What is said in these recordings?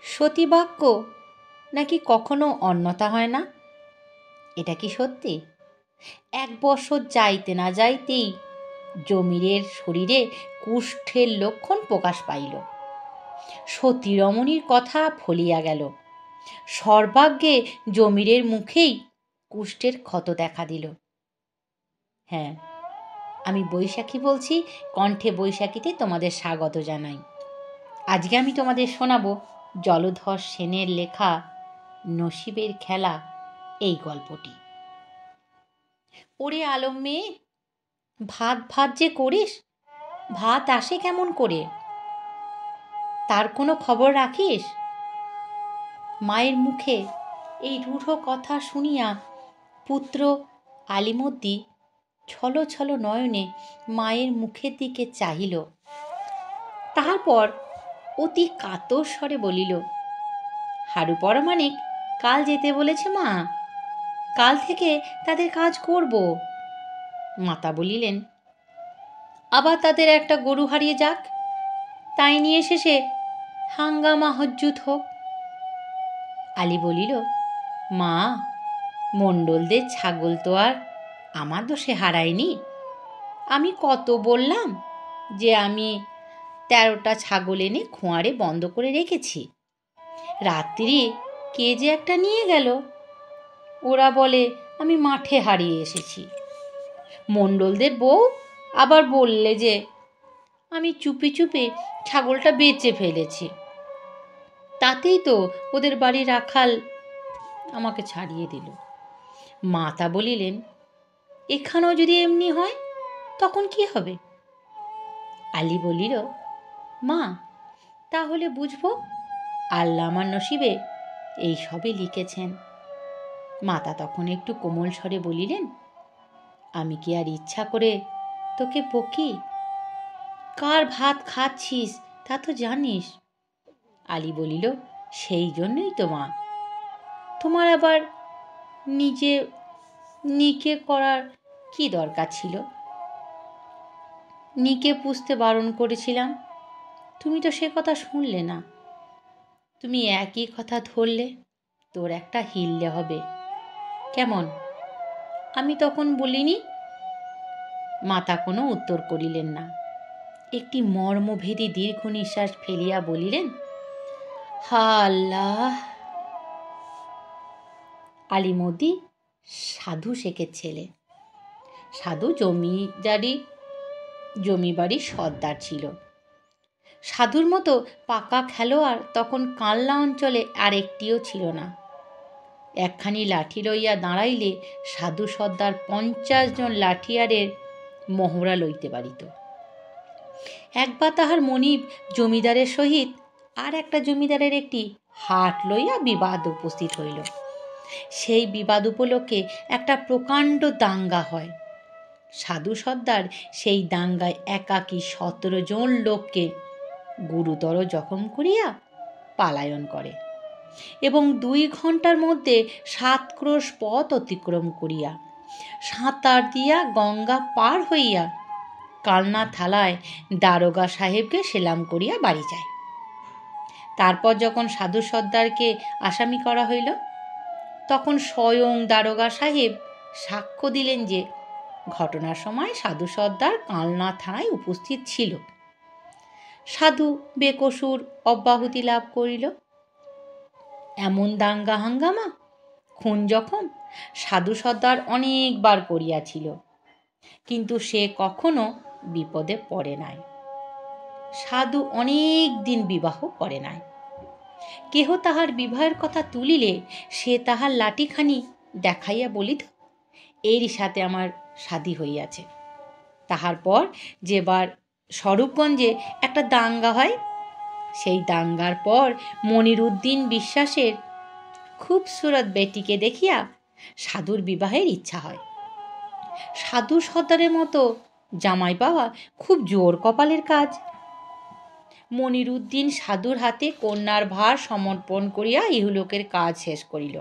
সতীবাক্য নাকি কখনো অন্যথা হয় না? এটা কি সত্যি? 1 বছর যাইতে না যাইতেই জমিরের শরীরে কুষ্ঠের লক্ষণ প্রকাশ পাইল। সতীরমণীর কথা ফলিয়া গেল। সর্বাগ্যে জমিরের মুখেই কুষ্ঠের ক্ষত দেখা দিল। হ্যাঁ, আমি বৈশাখী বলছি। কণ্ঠে বৈশাখীতে তোমাদের স্বাগত জানাই। আজকে আমি তোমাদের শোনাব জলধর সেনের লেখা নসিবের খেলা এই গল্পটি। ওরে আলম মেয়ে, ভাত ভাত যে করিস, ভাত আসে কেমন করে? তার কোনো খবর রাখিস? মায়ের মুখে এই রূঢ় কথা শুনিয়া পুত্র আলিমুদ্দি ছলো ছলো নয়নে মায়ের মুখের দিকে চাহিল। তাহার পর অতি কাতর স্বরে বলিল, হারু পরমাণিক কাল যেতে বলেছে মা, কাল থেকে তাদের কাজ করব। মাতা বলিলেন, আবার তাদের একটা গরু হারিয়ে যাক, তাই নিয়ে শেষে হাঙ্গামা হজ্জুত হোক। আলী বলিল, মা, মণ্ডলদের ছাগল তো আর আমার দোষে হারায়নি। আমি কত বললাম যে আমি 13টা ছাগল এনে খোঁয়ারে বন্ধ করে রেখেছি। রাত্রি কে যে একটা নিয়ে গেল। ওরা বলে আমি মাঠে হারিয়ে এসেছি। মণ্ডলদের বউ আবার বললে যে আমি চুপি চুপি ছাগলটা বেচে ফেলেছি। তাতেই তো ওদের বাড়ির রাখাল আমাকে ছাড়িয়ে দিল। মাতা বলিলেন, এখানেও যদি এমনি হয় তখন কি হবে? আলী বলিল, মা, তাহলে বুঝবো আল্লাহ আমার নসিবে এই সবে লিখেছেন। মাতা তখন একটু কোমল স্বরে বলিলেন, আমি কি আর ইচ্ছা করে তোকে বকি? কার ভাত খাচ্ছিস তা তো জানিস। আলী বলিল, সেই জন্যই তো মা, তোমার আবার নিকে করার কি দরকার ছিল? নিকে পুষতে বারণ করেছিলাম, তুমি তো সে কথা শুনলে না। তুমি একই কথা ধরলে, তোর একটা হিললে হবে কেমন? আমি তখন বলিনি? মাতা কোনো উত্তর করিলেন না। একটি মর্মভেদী দীর্ঘ নিঃশ্বাস ফেলিয়া বলিলেন, হা আল্লাহ। আলিমুদ্দি সাধু শেখের ছেলে। সাধু জমিবাড়ির সর্দার ছিল। সাধুর মতো পাকা খেলোয়াড় তখন কানলা অঞ্চলে আর একটিও ছিল না। একখানি লাঠি লইয়া দাঁড়াইলে সাধু সর্দার 50 জন লাঠিয়ারের মহড়া লইতে পারিত। একবার তাহার মনিব জমিদারের সহিত আর একটা জমিদারের একটি হাট লইয়া বিবাদ উপস্থিত হইল। সেই বিবাদ উপলক্ষে একটা প্রকাণ্ড দাঙ্গা হয়। সাধু সর্দার সেই দাঙ্গায় একাকী 17 জন লোককে গুরুতর জখম করিয়া পালায়ন করে এবং 2 ঘণ্টার মধ্যে 7 ক্রোশ পথ অতিক্রম করিয়া সাঁতার দিয়া গঙ্গা পার হইয়া কালনা থালায় দারোগা সাহেবকে সেলাম করিয়া বাড়ি যায়। তারপর যখন সাধু সর্দারকে আসামি করা হইল, তখন স্বয়ং দারোগা সাহেব সাক্ষ্য দিলেন যে ঘটনার সময় সাধু সর্দার কালনা থানায় উপস্থিত ছিল। সাধু বেকসুর অব্যাহতি লাভ করিল। এমন দাঙ্গা হাঙ্গামা, খুন জখম সাধু সর্দার অনেকবার করিয়াছিল, কিন্তু সে কখনো বিপদে পড়ে নাই। সাধু অনেক দিন বিবাহ করে নাই। কেহ তাহার বিবাহের কথা তুলিলে সে তাহার লাঠিখানি দেখাইয়া বলিত, এরই সাথে আমার শাদী হইয়াছে। তাহার পর যেবার স্বরূপগঞ্জে একটা দাঙ্গা হয়, সেই দাঙ্গার পর মনিরুদ্দিন বিশ্বাসের খুবসুরত বেটিকে দেখিয়া সাধুর বিবাহের ইচ্ছা হয়। সাধু সর্দারের মতো জামাই পাওয়া খুব জোর কপালের কাজ। মনিরুদ্দিন সাধুর হাতে কন্যার ভার সমর্পণ করিয়া ইহলোকের কাজ শেষ করিল।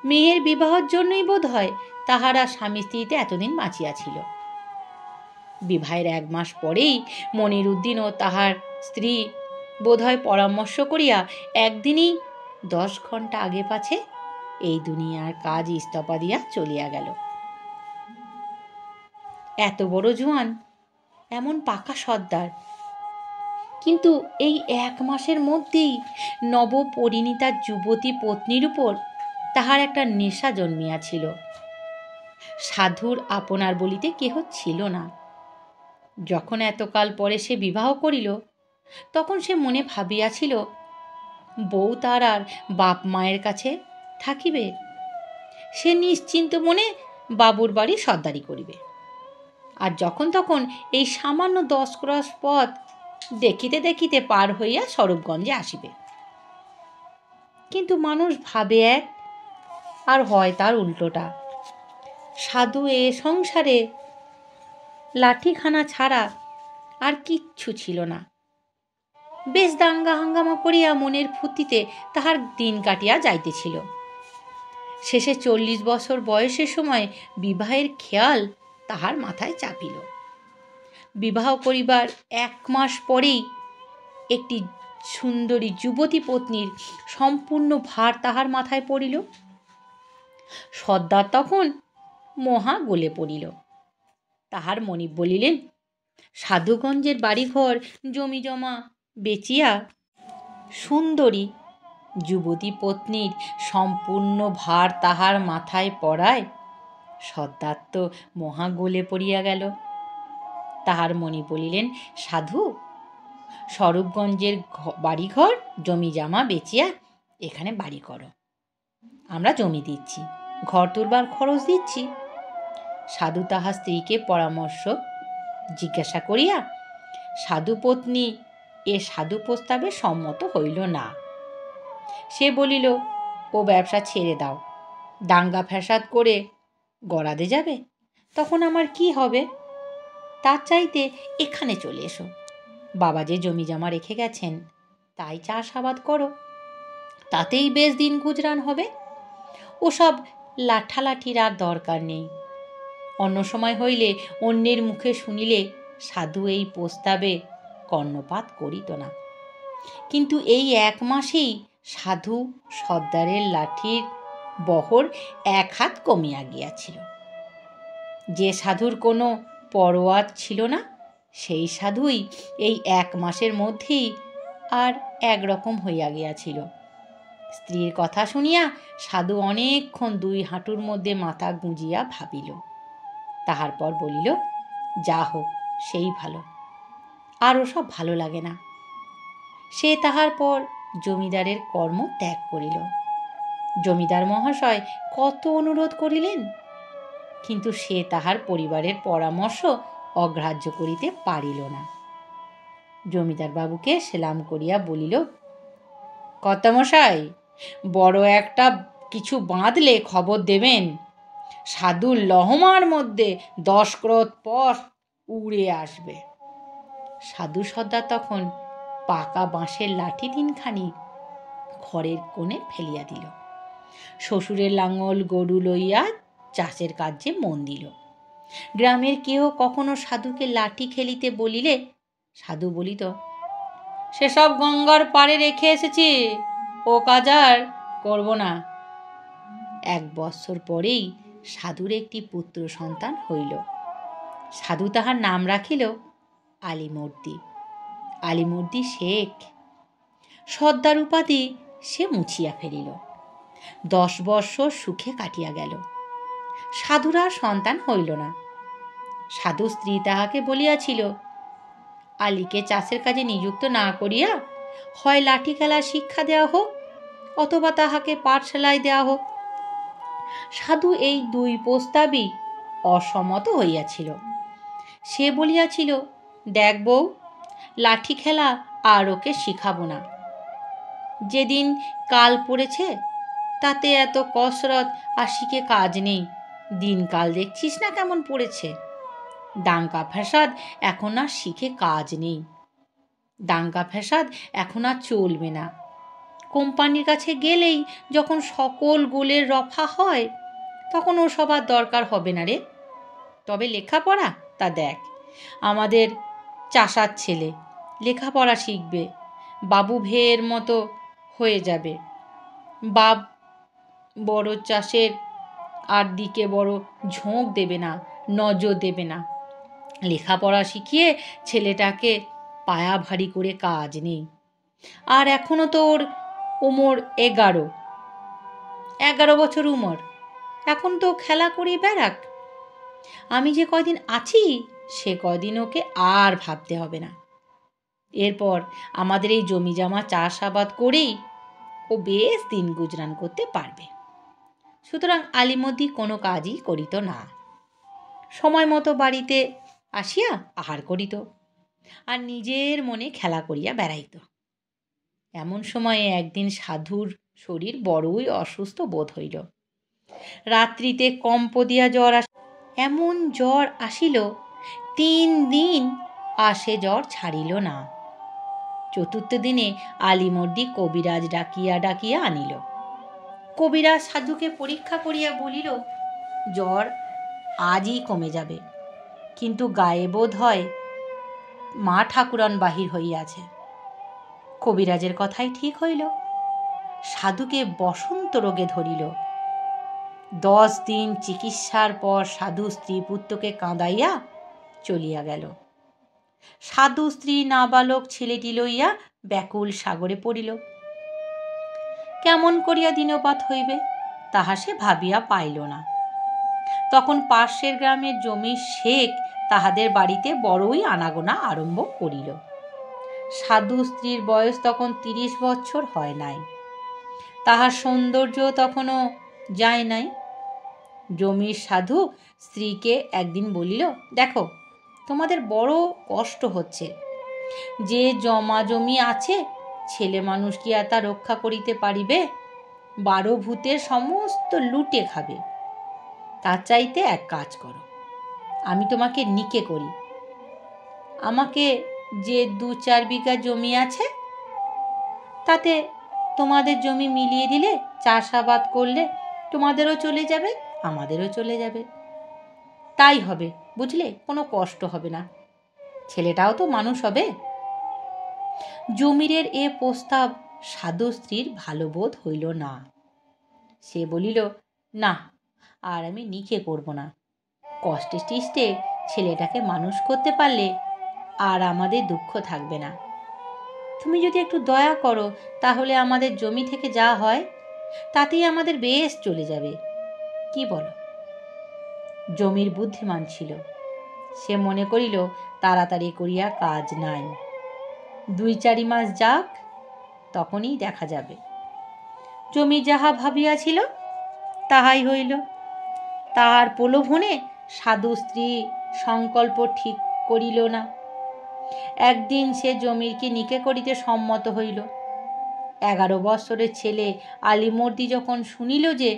মেয়ের বিবাহের জন্যই বোধ হয় তাহারা স্বামী স্ত্রীতে এতদিন বাঁচিয়াছিল। বিবাহের 1 মাস পরেই মনিরুদ্দিন ও তাহার স্ত্রী বোধহয় পরামর্শ করিয়া একদিনই 10 ঘণ্টা আগে পাছে এই দুনিয়ার কাজ ইস্তফা দিয়া চলিয়া গেল। এত বড় জোয়ান, এমন পাকা সর্দার, কিন্তু এই 1 মাসের মধ্যেই নবপরিণীতা যুবতী পত্নীর উপর তাহার একটা নেশা জন্মিয়াছিল। সাধুর আপনার বলিতে কেহ ছিল না। যখন এতকাল পরে সে বিবাহ করিল, তখন সে মনে ভাবিয়াছিল বউ তার আর বাপ মায়ের কাছে থাকিবে, সে নিশ্চিন্ত মনে বাবুর বাড়ি সর্দারি করিবে, আর যখন তখন এই সামান্য 10 ক্রোশ পথ দেখিতে দেখিতে পার হইয়া স্বরূপগঞ্জে আসিবে। কিন্তু মানুষ ভাবে এক আর হয় তার উল্টোটা। সাধু এ সংসারে লাঠিখানা ছাড়া আর কিচ্ছু ছিল না। বেশ দাঙ্গা হাঙ্গামা করিয়া মনের ফুর্তিতে তাহার দিন কাটিয়া যাইতেছিল। শেষে 40 বছর বয়সের সময় বিবাহের খেয়াল তাহার মাথায় চাপিল। বিবাহ করিবার 1 মাস পরেই একটি সুন্দরী যুবতী পত্নীর সম্পূর্ণ ভার তাহার মাথায় পড়িল। সর্দার তখন মহা গলে পড়িল। তাহার মনিব বলিলেন, সাধুগঞ্জের বাড়িঘর জমি জমা বেচিয়া সুন্দরী যুবতী পত্নীর সম্পূর্ণ ভার তাহার মাথায় পড়ায় সর্দার তো মহা গলে পড়িয়া গেল। তাহার মনিব বলিলেন, সাধু, স্বরূপগঞ্জের বাড়িঘর জমি জামা বেচিয়া এখানে বাড়ি করো, আমরা জমি দিচ্ছি, ঘর তুলবার খরচ দিচ্ছি। সাধু তাহার স্ত্রীকে পরামর্শ জিজ্ঞাসা করিয়া সাধুপত্নী এ সাধু প্রস্তাবে সম্মত হইল না। সে বলিল, ও ব্যবসা ছেড়ে দাও, দাঙ্গা ফ্যাসাদ করে গড়াদে যাবে, তখন আমার কি হবে? তার চাইতে এখানে চলে এসো, বাবা যে জমি জমা রেখে গেছেন তাই চাষাবাদ করো, তাতেই বেশ দিন গুজরান হবে। ওসব লাঠালাঠির আর দরকার নেই। অন্য সময় হইলে অন্যের মুখে শুনিলে সাধু এই প্রস্তাবে কর্ণপাত করিত না, কিন্তু এই 1 মাসেই সাধু সর্দারের লাঠির বহর 1 হাত কমিয়া গিয়াছিল। যে সাধুর কোনো পরোয়া ছিল না, সেই সাধুই এই 1 মাসের মধ্যেই আর একরকম হইয়া গিয়াছিল। স্ত্রীর কথা শুনিয়া সাধু অনেকক্ষণ 2 হাঁটুর মধ্যে মাথা গুঁজিয়া ভাবিল। তাহার পর বলিল, যা হোক সেই ভালো, আর ওসব ভালো লাগে না। সে তাহার পর জমিদারের কর্ম ত্যাগ করিল। জমিদার মহাশয় কত অনুরোধ করিলেন, কিন্তু সে তাহার পরিবারের পরামর্শ অগ্রাহ্য করিতে পারিল না। জমিদার বাবুকে সেলাম করিয়া বলিল, কর্তামশাই, বড় একটা কিছু বাঁধলে খবর দেবেন, সাধুর লহমার মধ্যে 10 ক্রোশ পথ উড়ে আসবে। সাধু সর্দার তখন পাকা বাঁশের লাঠি 3খানি ঘরের কোণে ফেলিয়া দিল। শ্বশুরের লাঙল গরু লইয়া চাষের কাজে মন দিল। গ্রামের কেহ কখনো সাধুকে লাঠি খেলিতে বলিলে সাধু বলিত, সেসব গঙ্গার পাড়ে রেখে এসেছি, ও কাজ আর করব না। 1 বৎসর পরেই সাধুর একটি পুত্র সন্তান হইল। সাধু তাহার নাম রাখিল আলিমর্দি। আলিমর্দি শেখ। সর্দার উপাধি সে মুছিয়া ফেলিল। 10 বৎসর সুখে কাটিয়া গেল। সাধুর আর সন্তান হইল না। সাধু স্ত্রী তাহাকে বলিয়াছিল, আলীকে চাষের কাজে নিযুক্ত না করিয়া হয় লাঠি খেলার শিক্ষা দেওয়া হোক, অথবা তাহাকে পাঠশালায় দেওয়া হোক। সাধু এই 2 প্রস্তাবই অসম্মত হইয়াছিল। সে বলিয়াছিল, দেখ বউ, লাঠি খেলা আর ওকে শিখাবো না। যেদিন কাল পড়েছে তাতে এত কসরত আর শিখে কাজ নেই। দিনকাল দেখছিস না কেমন পড়েছে। দাঙ্গা ফ্যাসাদ এখন আর শিখে কাজ নেই। দাঙ্গা ফ্যাসাদ এখন আর চলবে না। কোম্পানির কাছে গেলেই যখন সকল গোলের রফা হয়, তখন ওসব আর দরকার হবে না রে। তবে লেখাপড়া তা দেখ, আমাদের চাষার ছেলে লেখাপড়া শিখবে, বাবু ভেয়ের মতো হয়ে যাবে। বাপ বড় চাষের আর দিকে বড় ঝোঁক দেবে না, নজর দেবে না। লেখাপড়া শিখিয়ে ছেলেটাকে পায়া ভারী করে কাজ নেই। আর এখনো তো ওর উমর 11 বছর উমর, এখন তো খেলা করি বেড়াক। আমি যে কদিন আছি সে কদিন ওকে আর ভাবতে হবে না। এরপর আমাদের এই জমি জমা চাষাবাদ করেই ও বেশ দিন গুজরান করতে পারবে। সুতরাং আলিমদ্দি কোনো কাজই করিত না, সময় মতো বাড়িতে আসিয়া আহার করিত আর নিজের মনে খেলা করিয়া বেড়াইত। এমন সময়ে একদিন সাধুর শরীর বড়ই অসুস্থ বোধ হইল। রাত্রিতে কম্প দিয়া জ্বর এমন জ্বর আসিল, 3 দিন আর সে জ্বর ছাড়িল না। চতুর্থ দিনে আলিমর্দি কবিরাজ ডাকিয়া ডাকিয়া আনিল। কবিরাজ সাধুকে পরীক্ষা করিয়া বলিল, জ্বর আজই কমে যাবে, কিন্তু গায়ে বোধ হয় মা ঠাকুরান বাহির হইয়াছে। কবিরাজের কথাই ঠিক হইল। সাধুকে বসন্ত রোগে ধরিল। 10 দিন চিকিৎসার পর সাধু স্ত্রী পুত্রকে কাঁদাইয়া চলিয়া গেল। সাধু স্ত্রী নাবালক ছেলেটি লইয়া ব্যাকুল সাগরে পড়িল। কেমন করিয়া দিনপাত হইবে তাহা সে ভাবিয়া পাইল না। তখন পার্শ্বের গ্রামের জমির শেখ তাহাদের বাড়িতে বড়ই আনাগোনা আরম্ভ করিল। সাধু স্ত্রীর বয়স তখন 30 বছর হয় নাই, তাহার সৌন্দর্য তখনও যায় নাই। জমির সাধু স্ত্রীকে একদিন বলিল, দেখো তোমাদের বড় কষ্ট হচ্ছে, যে জমা জমি আছে ছেলে মানুষ কি আর তা রক্ষা করিতে পারিবে? 12 ভূতের সমস্ত লুটে খাবে। তার চাইতে এক কাজ করো, আমি তোমাকে নিকে করি। আমাকে যে 2-4 বিঘা জমি আছে তাতে তোমাদের জমি মিলিয়ে দিলে, চাষাবাদ করলে তোমাদেরও চলে যাবে, আমাদেরও চলে যাবে। তাই হবে, বুঝলে, কোনো কষ্ট হবে না, ছেলেটাও তো মানুষ হবে। জমিরের এ প্রস্তাব সাধু স্ত্রীর ভালো বোধ হইল না। সে বলিল, না, আর আমি নিকে করব না। কষ্টে টিষ্টে ছেলেটাকে মানুষ করতে পারলে আর আমাদের দুঃখ থাকবে না। তুমি যদি একটু দয়া করো তাহলে আমাদের জমি থেকে যা হয় তাতেই আমাদের বেশ চলে যাবে, কি বলো? জমির বুদ্ধিমান ছিল, সে মনে করিল তাড়াতাড়ি করিয়া কাজ নাই, 2-4 মাস যাক, তখনই দেখা যাবে। জমি যাহা ভাবিয়াছিল তাহাই হইল। তাহার প্রলোভনে সাধু স্ত্রী সংকল্প ঠিক করিল না। একদিন সে জমিরকে নিকে করিতে সম্মত হইল। 11 বৎসরের ছেলে আলিমর্দি যখন শুনিল যে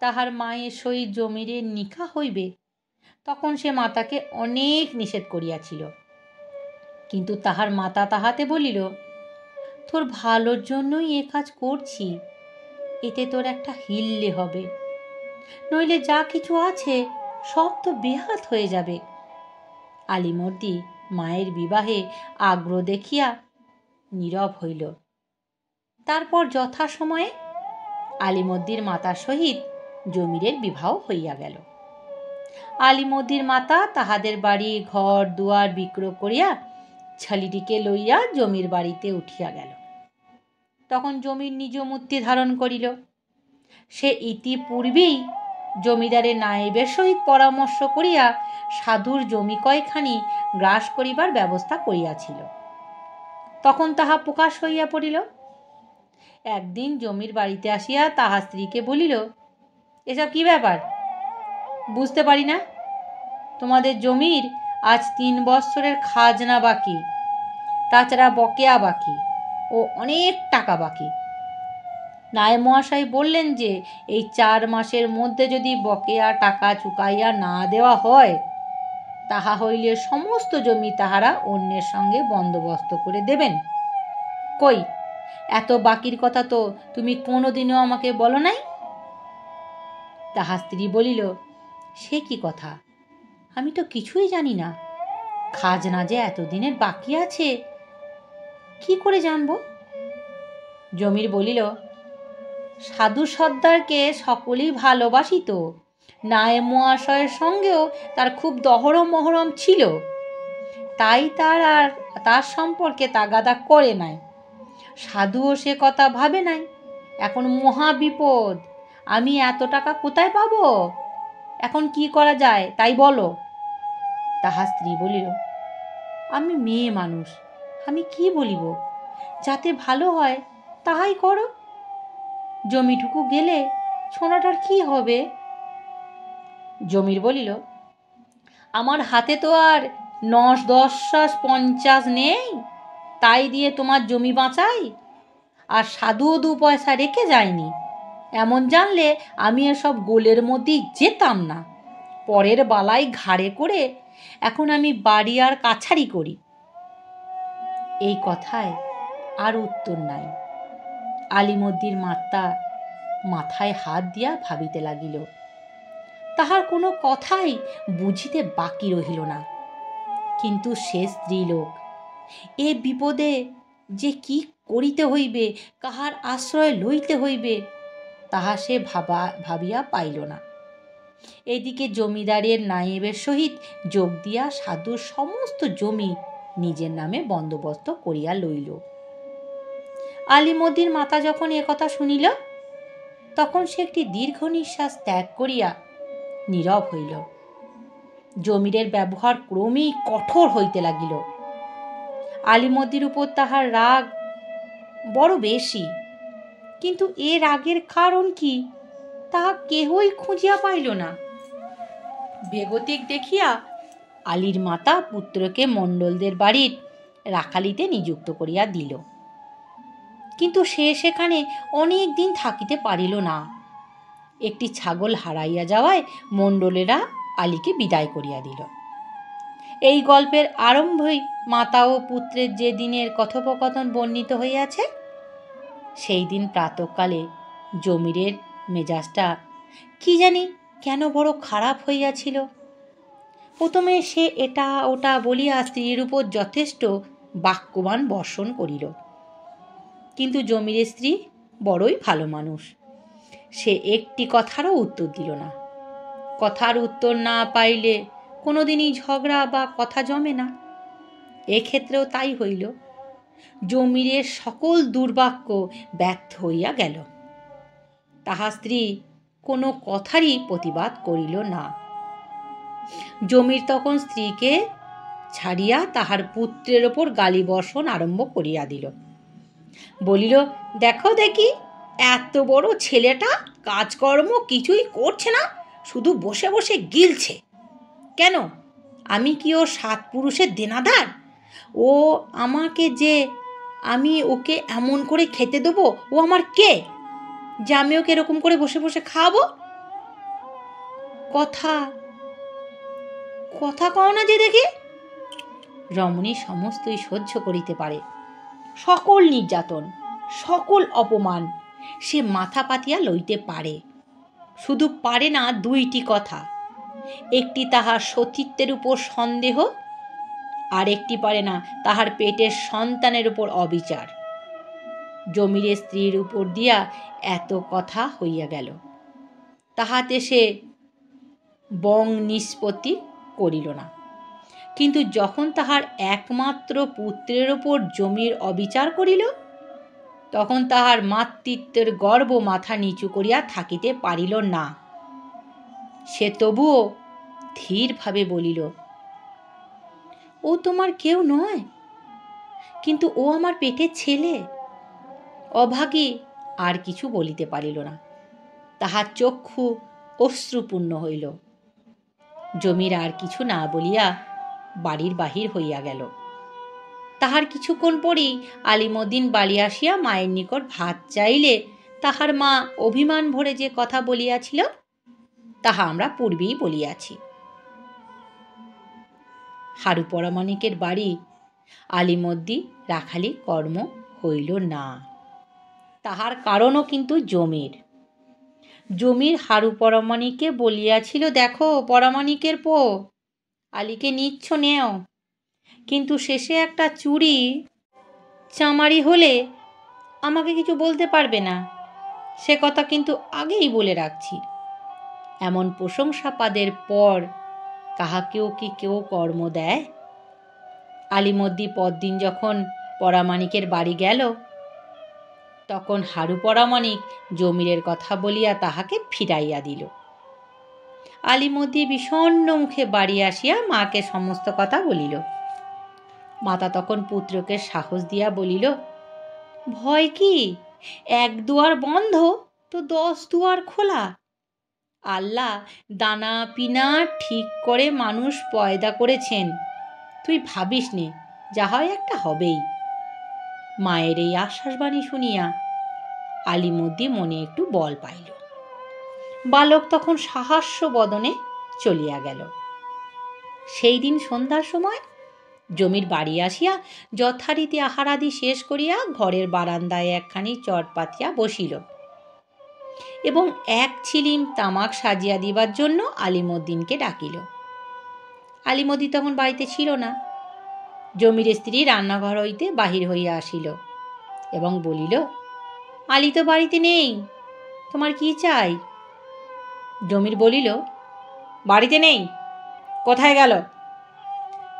তাহার মায়ের সহিত জমিরের নিকা হইবে, তখন সে মাতাকে অনেক নিষেধ করিয়াছিল। কিন্তু তাহার মাতা তাহাতে বলিল, তোর ভালোর জন্যই এ কাজ করছি, এতে তোর একটা হিল্লে হবে, নইলে যা কিছু আছে সব তো বেহাত হয়ে যাবে। আলিমর্দি মায়ের বিবাহে আগ্রহ দেখিয়া নীরব হইল। তারপর যথাসময়ে আলিমর্দির মাতার সহিত জমিরের বিবাহ হইয়া গেল। আলিমর্দির মাতা তাহাদের বাড়ি ঘর দুয়ার বিক্রয় করিয়া ছেলেটিকে লইয়া জমির বাড়িতে উঠিয়া গেল। তখন জমির নিজ মূর্তি ধারণ করিল। সে ইতিপূর্বেই জমিদারের নায়েবের সহিত পরামর্শ করিয়া সাধুর জমি কয়খানি গ্রাস করিবার ব্যবস্থা করিয়াছিল। তখন তাহা প্রকাশ হইয়া পড়িল। একদিন জমির বাড়িতে আসিয়া তাহার স্ত্রীকে বলিল, এসব কি ব্যাপার? বুঝতে পারি না, তোমাদের জমির আজ 3 বৎসরের খাজনা বাকি, তাছাড়া বকেয়া বাকি ও অনেক টাকা বাকি। নায়েব মহাশয় বললেন যে এই 4 মাসের মধ্যে যদি বকেয়া টাকা চুকাইয়া না দেওয়া হয় তাহা হইলে সমস্ত জমি তাহারা অন্যের সঙ্গে বন্দোবস্ত করে দেবেন। কই, এত বাকির কথা তো তুমি কোনোদিনও আমাকে বলো নাই। তাহার স্ত্রী বলিল, সে কি কথা, আমি তো কিছুই জানি না, খাজনা যে এতদিনের বাকি আছে কি করে জানব? জমির বলিল, সাধু সর্দারকে সকলেই ভালোবাসিত, নায়েব মহাশয়ের সঙ্গেও তার খুব দহরম মহরম ছিল, তাই তার সম্পর্কে তাগাদা করে নাই। সাধুও সে কথা ভাবে নাই। এখন মহা বিপদ, আমি এত টাকা কোথায় পাবো? এখন কি করা যায় তাই বলো। তাহার স্ত্রী বলিল, আমি মেয়ে মানুষ, আমি কি বলিব, যাতে ভালো হয় তাহাই করো। জমিটুকু গেলে ছোনাটার কি হবে? জমির বলিল, আমার হাতে তো আর 9-10-50 নেই, তাই দিয়ে তোমার জমি বাঁচাই? আর সাধুও 2 পয়সা রেখে যায়নি। এমন জানলে আমি এসব গোলের মধ্যেই যেতাম না। পরের বালাই ঘাড়ে করে এখন আমি বাড়ি আর কাছারি করি। এই কথায় আর উত্তর নাই। আলিমদ্দির মাথায় হাত দিয়া ভাবিতে লাগিল। তাহার কোনো কথাই বুঝিতে বাকি রহিল না। কিন্তু সে স্ত্রীলোক, এ বিপদে যে কি করিতে হইবে, কাহার আশ্রয় লইতে হইবে, তাহা সে ভাবিয়া পাইল না। এদিকে জমিদারের নায়েবের সহিত যোগ দিয়া সাধুর সমস্ত জমি নিজের নামে বন্দোবস্ত করিয়া লইল। আলিমদ্দির মাতা যখন একথা শুনিল, তখন সে একটি দীর্ঘ নিঃশ্বাস ত্যাগ করিয়া নীরব হইল। জমিরের ব্যবহার ক্রমেই কঠোর হইতে লাগিল। আলিমদ্দির উপর তাহার রাগ বড় বেশি, কিন্তু এ রাগের কারণ কি তাহা কেহই খুঁজিয়া পাইল না। বেগতিক দেখিয়া আলীর মাতা পুত্রকে মণ্ডলদের বাড়ির রাখালিতে নিযুক্ত করিয়া দিল। কিন্তু সে সেখানে অনেক দিন থাকিতে পারিল না। একটি ছাগল হারাইয়া যাওয়ায় মণ্ডলেরা আলীকে বিদায় করিয়া দিল। এই গল্পের আরম্ভই মাতা ও পুত্রের যে দিনের কথোপকথন বর্ণিত হইয়াছে, সেই দিন প্রাতঃকালে জমিরের মেজাজটা কি জানি কেন বড় খারাপ হইয়াছিল। প্রথমে সে এটা ওটা বলিয়া স্ত্রীর উপর যথেষ্ট বাক্যবাণ বর্ষণ করিল। কিন্তু জমিরের স্ত্রী বড়ই ভালো মানুষ, সে একটি কথারও উত্তর দিল না। কথার উত্তর না পাইলে কোনোদিনই ঝগড়া বা কথা জমে না। এক্ষেত্রেও তাই হইল। জমিরের সকল দুর্বাক্য ব্যর্থ হইয়া গেল। তাহার স্ত্রী কোনো কথারই প্রতিবাদ করিল না। জমির তখন স্ত্রীকে ছাড়িয়া তাহার পুত্রের ওপর গালিবর্ষণ আরম্ভ করিয়া দিল। বলিল, দেখো দেখি, এত বড় ছেলেটা কাজকর্ম কিছুই করছে না, শুধু বসে বসে গিলছে। কেন, আমি কি ওর 7 পুরুষের দেনাদার? ও আমাকে যে আমি ওকে এমন করে খেতে দেবো, ও আমার কে যে আমি ওকে এরকম করে বসে বসে খাওয়াবো? কথা কথা কও না যে দেখি। রমণী সমস্তই সহ্য করিতে পারে, সকল নির্যাতন, সকল অপমান সে মাথা পাতিয়া লইতে পারে। শুধু পারে না 2টি কথা, একটি তাহার সতীত্বের উপর সন্দেহ, আর একটি পারে না তাহার পেটের সন্তানের উপর অবিচার। জমিরের স্ত্রীর উপর দিয়া এত কথা হইয়া গেল, তাহাতে সে বং নিষ্পত্তি করিল না। কিন্তু যখন তাহার একমাত্র পুত্রের ওপর জমির অবিচার করিল, তখন তাহার মাতৃত্বের গর্ব মাথা নিচু করিয়া থাকিতে পারিল না। সে তবুও ধীরভাবে বলিল, ও তোমার কেউ নয়, কিন্তু ও আমার পেটের ছেলে। অভাগী আর কিছু বলিতে পারিল না। তাহার চক্ষু অশ্রুপূর্ণ হইল। জমির আর কিছু না বলিয়া বাড়ির বাহির হইয়া গেল। তাহার কিছুক্ষণ পরেই আলিমুদ্দিন বাড়ি আসিয়া মায়ের নিকট ভাত চাইলে তাহার মা অভিমান ভরে যে কথা বলিয়াছিল, তাহা আমরা পূর্বেই বলিয়াছি। হারু পরামানিকের বাড়ি আলিমদ্দি রাখালি কর্ম হইল না। তাহার কারণও কিন্তু জমির হারু পরামানিককে বলিয়াছিল, দেখো পরামানিকের পো, আলীকে নিচ্ছ নেও। কিন্তু শেষে একটা চুড়ি চামারি হলে আমাকে কিছু বলতে পারবে না, সে কথা কিন্তু আগেই বলে রাখছি। এমন প্রশংসাপাদের পর কাহাকেও কি কেউ কর্ম দেয়? আলিমদ্দি পরদিন যখন পরামানিকের বাড়ি গেল, তখন হারু পরামানিক জমিরের কথা বলিয়া তাহাকে ফিরাইয়া দিল। আলিমদ্দি বিষণ্ণ মুখে বাড়ি আসিয়া মাকে সমস্ত কথা বলিল। মাতা তখন পুত্রকে সাহস দিয়া বলিল, ভয় কি? এক দুয়ার বন্ধ তো 10 দুয়ার খোলা। আল্লাহ দানা পিনা ঠিক করে মানুষ পয়দা করেছেন, তুই ভাবিস নে, যা হয় একটা হবেই। মায়ের এই আশ্বাসবাণী শুনিয়া আলিমদ্দি মনে একটু বল পাইল। বালক তখন সাহাস্য বদনে চলিয়া গেল। সেই দিন সন্ধ্যার সময় জমির বাড়ি আসিয়া যথারীতি আহারাদি শেষ করিয়া ঘরের বারান্দায় একখানি চট পাতিয়া বসিল এবং এক ছিলিম তামাক সাজিয়া দিবার জন্য আলিমুদ্দিনকে ডাকিল। আলিমদ্দি তখন বাড়িতে ছিল না। জমির স্ত্রী রান্নাঘর হইতে বাহির হইয়া আসিল এবং বলিল, আলী তো বাড়িতে নেই, তোমার কি চাই? জমির বলিল, বাড়িতে নেই, কোথায় গেল?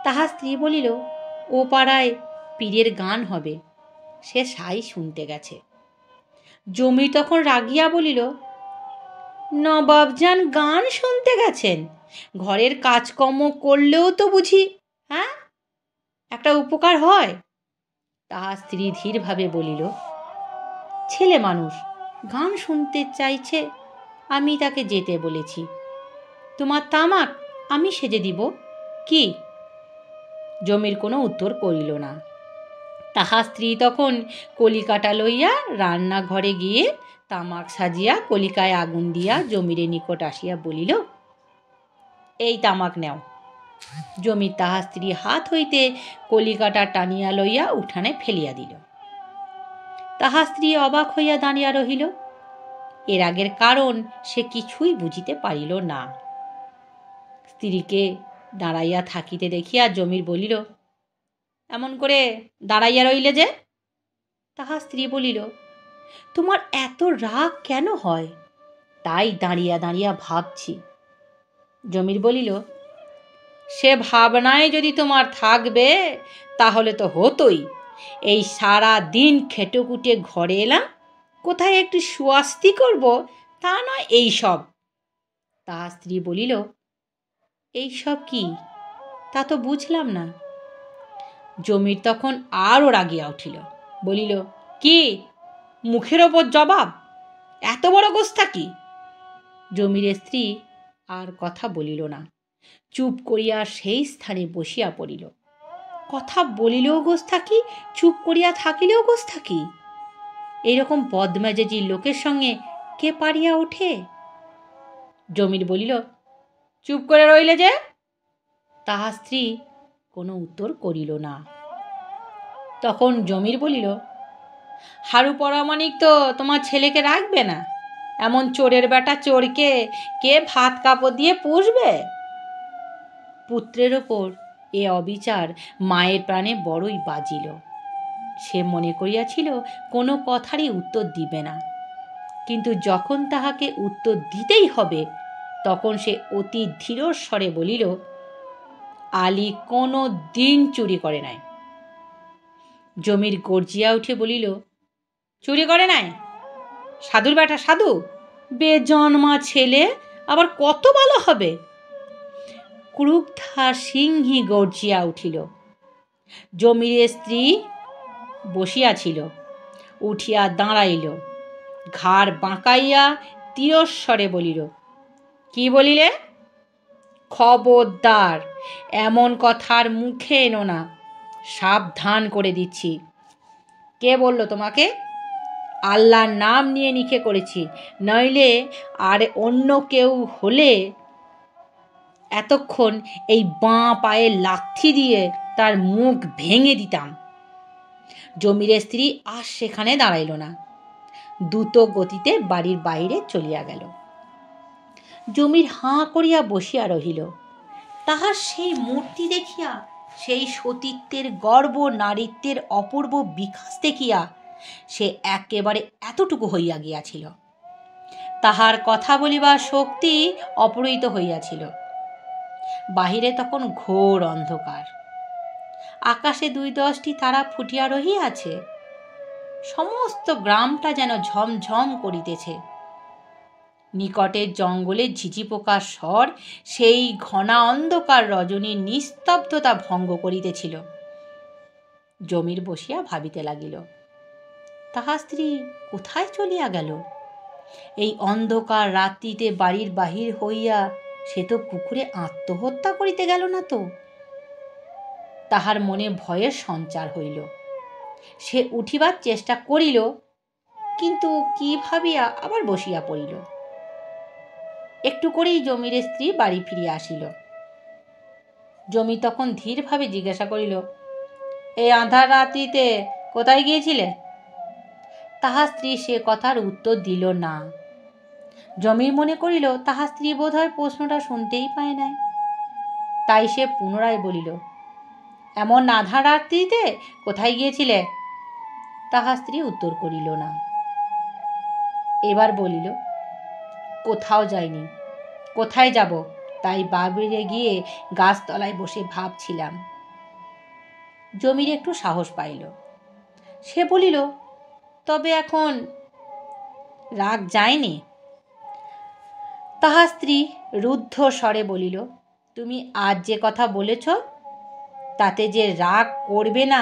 তাহার স্ত্রী বলিল, ও পাড়ায় পীরের গান হবে, সে সাই শুনতে গেছে। জমির তখন রাগিয়া বলিল, নবাবজান গান শুনতে গেছেন? ঘরের কাজকর্ম করলেও তো বুঝি একটা উপকার হয়। তাহার স্ত্রী ধীরভাবে বলিল, ছেলে মানুষ গান শুনতে চাইছে, আমি তাকে যেতে বলেছি। তোমার তামাক আমি সেজে দিব কি? জমির কোনো উত্তর করিল না। তাহার স্ত্রী তখন কলিকাটা লইয়া রান্নাঘরে গিয়ে তামাক সাজিয়া কলিকায় আগুন দিয়া জমিরের নিকট আসিয়া বলিল, এই তামাক নেও। জমির তাহার স্ত্রী হাত হইতে কলিকাটা টানিয়া লইয়া উঠানে ফেলিয়া দিল। তাহার স্ত্রী অবাক হইয়া দাঁড়িয়া রহিল। এর আগের কারণ সে কিছুই বুঝিতে পারিল না। স্ত্রীকে দাঁড়াইয়া থাকিতে দেখিয়া জমির বলিল, এমন করে দাঁড়াইয়া রইলে যে? তাহার স্ত্রী বলিল, তোমার এত রাগ কেন হয়? তাই দাঁড়িয়া দাঁড়িয়া ভাবছি। জমির বলিল, সে ভাবনায় যদি তোমার থাকবে তাহলে তো হতোই। এই সারা দিন খেটেকুটে ঘরে এলাম, কোথায় একটু সুয়াস্তি করব, তা নয় এই সব। তাহার স্ত্রী বলিল, এই সব কি? তা তো বুঝলাম না। জমির তখন আরও রাগিয়া উঠিল, বলিল, কি মুখের ওপর জবাব? এত বড় গোস্তাকি! জমির স্ত্রী আর কথা বলিল না, চুপ করিয়া সেই স্থানে বসিয়া পড়িল। কথা বলিলেও গোস্তাকি, চুপ করিয়া থাকিলেও গোস্তাকি। এইরকম বদমেজাজি লোকের সঙ্গে কে পারিয়া ওঠে? জমির বলিল, চুপ করে রইলে যে? তাহার স্ত্রী কোনো উত্তর করিল না। তখন জমির বলিল, হারু পরামানিক তো তোমার ছেলেকে রাখবে না। এমন চোরের বেটা চোরকে কে ভাত কাপড় দিয়ে পুষবে? পুত্রের ওপর এ অবিচার মায়ের প্রাণে বড়ই বাজিল। সে মনে করিয়াছিল কোনো কথারই উত্তর দিবে না, কিন্তু যখন তাহাকে উত্তর দিতেই হবে তখন সে অতি ধীর স্বরে বলিল, আলী কোনো দিন চুরি করে নাই। জমির গর্জিয়া উঠে বলিল, চুরি করে নাই? সাধুর বেটা সাধু, বেজন্মা ছেলে, আবার কত ভালো হবে। ক্রুদ্ধা সিংহী গর্জিয়া উঠিল। জমির স্ত্রী বসিয়াছিল, উঠিয়া দাঁড়াইল, ঘাড় বাঁকাইয়া তিরস্বরে বলিল, কি বলিলে? খবরদার এমন কথার মুখে এনো না, সাবধান করে দিচ্ছি। কে বলল তোমাকে? আল্লাহর নাম নিয়ে নিখে করেছি, নইলে আর অন্য কেউ হলে এতক্ষণ এই বাঁ পায়ে লাথি দিয়ে তার মুখ ভেঙে দিতাম। জমির স্ত্রী আর সেখানে দাঁড়াইল না, দ্রুত গতিতে বাড়ির বাইরে চলিয়া গেল। জমির হাঁ করিয়া বসিয়া রহিল। তাহার সেই মূর্তি দেখিয়া সেই সতীত্বের গর্ব, নারীত্বের অপূর্ব বিকাশ দেখিয়া সে একেবারে এতটুকু হইয়া গিয়াছিল। তাহার কথা বলিবার শক্তি অপহৃত হইয়াছিল। বাহিরে তখন ঘোর অন্ধকার, আকাশে ২-১০টি তারা ফুটিয়া রহিয়াছে, সমস্ত গ্রামটা যেন ঝমঝম করিতেছে। নিকটের জঙ্গলে ঝিঝি পোকার স্বর সেই ঘনা অন্ধকার রজনীর নিস্তব্ধতা ভঙ্গ করিতেছিল। জমির বসিয়া ভাবিতে লাগিল, তাহার স্ত্রী কোথায় চলিয়া গেল? এই অন্ধকার রাত্রিতে বাড়ির বাহির হইয়া সে তো পুকুরে আত্মহত্যা করিতে গেল না তো? তাহার মনে ভয়ের সঞ্চার হইল। সে উঠিবার চেষ্টা করিল, কিন্তু কি ভাবিয়া আবার বসিয়া পড়িল। একটু করেই জমির স্ত্রী বাড়ি ফিরিয়া আসিল। জমি তখন ধীরভাবে জিজ্ঞাসা করিল, এই আঁধার রাত্রিতে কোথায় গিয়েছিলে? তাহার স্ত্রী সে কথার উত্তর দিল না। জমির মনে করিল তাহার স্ত্রী বোধহয় প্রশ্নটা শুনতেই পায় নাই। তাই সে পুনরায় বলিল, এমন আঁধার রাত্রিতে কোথায় গিয়েছিলে? তাহার স্ত্রী উত্তর করিল না। এবার বলিল, কোথাও যাইনি, কোথায় যাব? তাই বাবিরে গিয়ে গাছতলায় বসে ভাবছিলাম। জমির একটু সাহস পাইল। সে বলিল, তবে এখন রাগ যায়নি? তাহার স্ত্রী রুদ্ধ স্বরে বলিল, তুমি আজ যে কথা বলেছ তাতে যে রাগ করবে না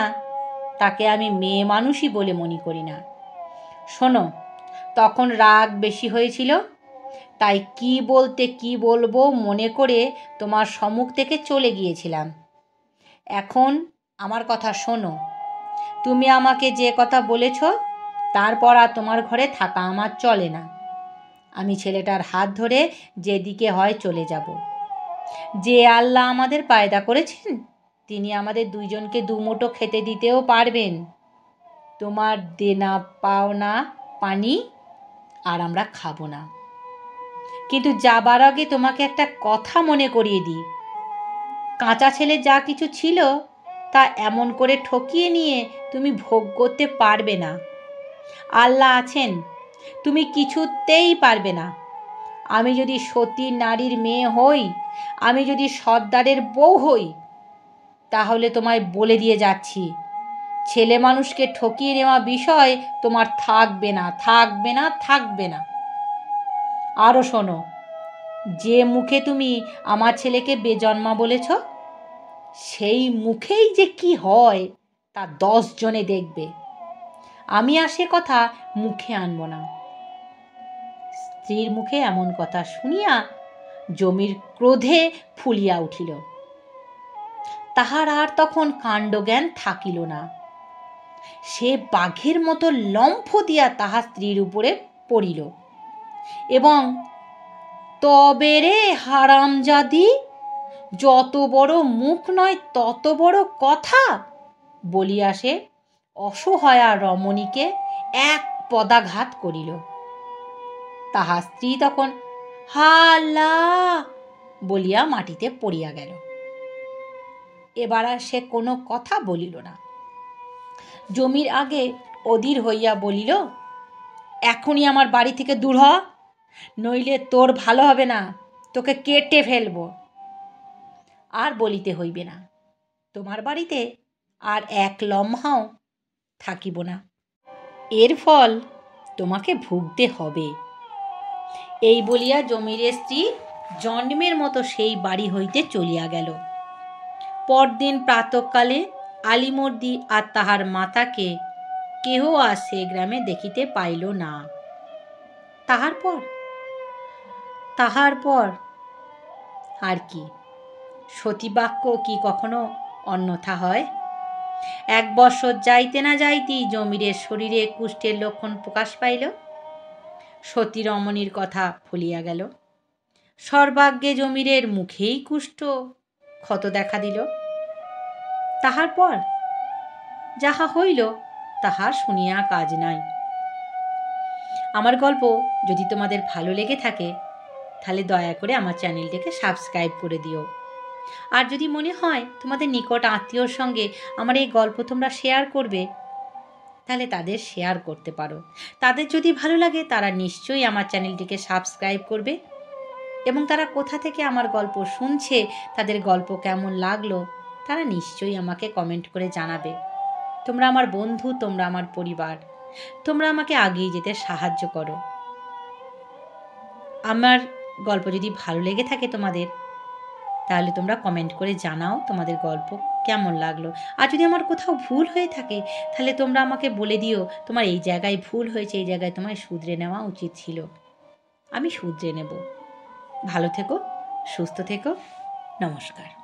তাকে আমি মেয়ে মানুষই বলে মনে করি না। শোনো, তখন রাগ বেশি হয়েছিল, তাই কি বলতে কি বলবো মনে করে তোমার সম্মুখ থেকে চলে গিয়েছিলাম। এখন আমার কথা শোনো, তুমি আমাকে যে কথা বলেছ তারপর আর তোমার ঘরে থাকা আমার চলে না। আমি ছেলেটার হাত ধরে যেদিকে হয় চলে যাব। যে আল্লাহ আমাদের পায়দা করেছেন তিনি আমাদের দুইজনকে দুমুঠো খেতে দিতেও পারবেন। তোমার দেনা পাওনা পানি আর আমরা খাবো না। কিন্তু যাবার আগে তোমাকে একটা কথা মনে করিয়ে দিই, কাঁচা ছেলে যা কিছু ছিল তা এমন করে ঠকিয়ে নিয়ে তুমি ভোগ করতে পারবে না। আল্লাহ আছেন, তুমি কিছুতেই পারবে না। আমি যদি সতী নারীর মেয়ে হই, আমি যদি সর্দারের বউ হই, তাহলে তোমায় বলে দিয়ে যাচ্ছি, ছেলে মানুষকে ঠকিয়ে নেওয়া বিষয় তোমার থাকবে না, থাকবে না, থাকবে না। আরও শোনো, যে মুখে তুমি আমার ছেলেকে বেজন্মা বলেছ সেই মুখেই যে কি হয় তা 10 জনে দেখবে। আমি আর সে কথা মুখে আনব না। স্ত্রীর মুখে এমন কথা শুনিয়া জমির ক্রোধে ফুলিয়া উঠিল। তাহার আর তখন কাণ্ডজ্ঞান থাকিল না। সে বাঘের মতো লম্ফ দিয়া তাহার স্ত্রীর উপরে পড়িল এবং তবে রে হারামজাদি, যত বড় মুখ নয় তত বড় কথা বলিয়া সে অসহায়া রমণীকে এক পদাঘাত করিল। তাহার স্ত্রী তখন হা আল্লাহ বলিয়া মাটিতে পড়িয়া গেল। এবার আর সে কোনো কথা বলিল না। জমির আগে অধীর হইয়া বলিল, এখনই আমার বাড়ি থেকে দূর হ, নইলে তোর ভালো হবে না, তোকে কেটে ফেলব। আর বলিতে হইবে না, তোমার বাড়িতে আর এক লম্হাও থাকিব না। এর ফল তোমাকে ভুগতে হবে। এই বলিয়া জমির স্ত্রী জন্মের মতো সেই বাড়ি হইতে চলিয়া গেল। পরদিন প্রাতঃকালে আলিমর্দি আর তাহার মাতাকে কেহ আর সে গ্রামে দেখিতে পাইল না। তাহার পর আর কি? সতীবাক্য কি কখনো অন্যথা হয়? 1 বৎসর যাইতে না যাইতেই জমিরের শরীরে কুষ্ঠের লক্ষণ প্রকাশ পাইল। সতী রমণীর কথা ভুলিয়া গেল। সর্বাগ্যে জমিরের মুখেই কুষ্ঠ ক্ষত দেখা দিল। তাহার পর যাহা হইল তাহার শুনিয়া কাজ নাই। আমার গল্প যদি তোমাদের ভালো লেগে থাকে তাহলে দয়া করে আমার চ্যানেলটিকে সাবস্ক্রাইব করে দিও আর যদি মনে হয় তোমাদের নিকট আত্মীয়র সঙ্গে আমার এই গল্প তোমরা শেয়ার করবে, তাহলে তাদের শেয়ার করতে পারো। তাদের যদি ভালো লাগে তারা নিশ্চয়ই আমার চ্যানেলটিকে সাবস্ক্রাইব করবে, এবং তারা কোথা থেকে আমার গল্প শুনছে, তাদের গল্প কেমন লাগলো, তারা নিশ্চয়ই আমাকে কমেন্ট করে জানাবে। তোমরা আমার বন্ধু, তোমরা আমার পরিবার, তোমরা আমাকে এগিয়ে যেতে সাহায্য করো। আমার গল্প যদি ভালো লেগে থাকে তোমাদের, তাহলে তোমরা কমেন্ট করে জানাও তোমাদের গল্প কেমন লাগলো। আর যদি আমার কোথাও ভুল হয়ে থাকে, তাহলে তোমরা আমাকে বলে দিও তোমার এই জায়গায় ভুল হয়েছে, এই জায়গায় তোমায় শুধরে নেওয়া উচিত ছিল। আমি শুধরে নেব। ভালো থেকো, সুস্থ থেকো, নমস্কার।